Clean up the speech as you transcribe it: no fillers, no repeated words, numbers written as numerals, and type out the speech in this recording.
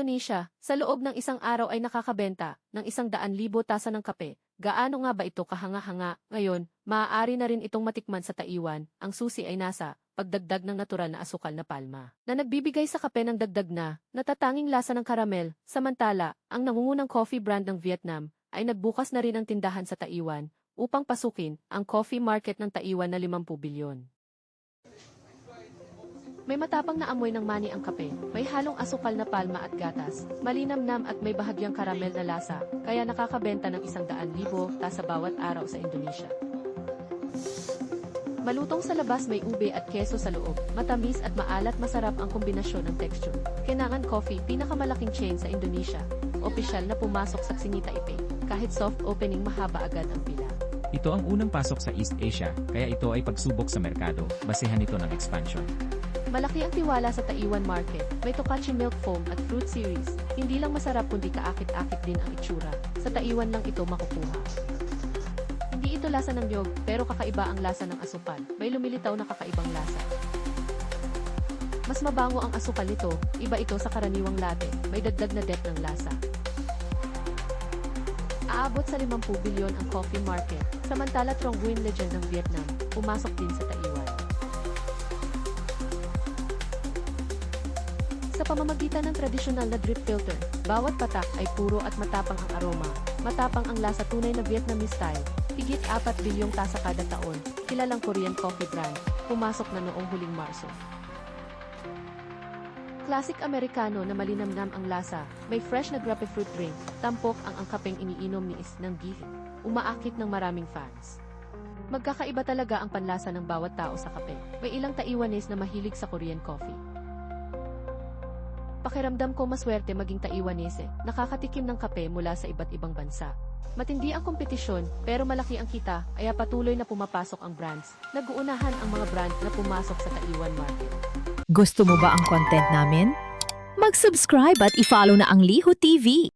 Indonesia, sa loob ng isang araw ay nakakabenta ng 100,000 tasa ng kape. Gaano nga ba ito kahanga-hanga? Ngayon, maaari na rin itong matikman sa Taiwan. Ang susi ay nasa pagdagdag ng natural na asukal na palma na nagbibigay sa kape ng dagdag na natatanging lasa ng karamel. Samantala, ang nangungunang coffee brand ng Vietnam ay nagbukas na rin ng tindahan sa Taiwan upang pasukin ang coffee market ng Taiwan na 50 bilyon. May matapang na amoy ng mani ang kape, may halong asukal na palma at gatas, malinamnam at may bahagyang karamel na lasa, kaya nakakabenta ng 100,000 tasa bawat araw sa Indonesia. Malutong sa labas, may ube at keso sa loob, matamis at maalat, masarap ang kombinasyon ng texture. Kenangan Coffee, pinakamalaking chain sa Indonesia, opisyal na pumasok sa Tsinita Taipei, kahit soft opening mahaba agad ang pila. Ito ang unang pasok sa East Asia, kaya ito ay pagsubok sa merkado, basehan ito ng expansion. Malaki ang tiwala sa Taiwan market, may Tokachi Milk Foam at Fruit Series, hindi lang masarap kundi kaakit-akit din ang itsura, sa Taiwan lang ito makukuha. Hindi ito lasa ng niyog, pero kakaiba ang lasa ng asukal, may lumilitaw na kakaibang lasa. Mas mabango ang asukal nito, iba ito sa karaniwang latte, may dagdag na depth ng lasa. Aabot sa 50 bilyon ang coffee market, samantala Trong Nguyen legend ng Vietnam, pumasok din sa Taiwan. Sa pamamagitan ng tradisyonal na drip filter, bawat patak ay puro at matapang ang aroma, matapang ang lasa, tunay na Vietnamese style, higit 4 bilyong tasa kada taon, kilalang Korean coffee brand, pumasok na noong huling Marso. Classic Americano na malinamnam ang lasa, may fresh na grapefruit drink, tampok ang kapeng iniinom ni is ng gihit, umaakit ng maraming fans. Magkakaiba talaga ang panlasa ng bawat tao sa kape, may ilang Taiwanese na mahilig sa Korean coffee. Pakiramdam ko maswerte maging Taiwanese, nakakatikim ng kape mula sa iba't ibang bansa. Matindi ang kompetisyon, pero malaki ang kita, kaya patuloy na pumapasok ang brands. Nag-uunahan ang mga brand na pumasok sa Taiwan market. Gusto mo ba ang content namin? Mag-subscribe at i-follow na ang Liho TV.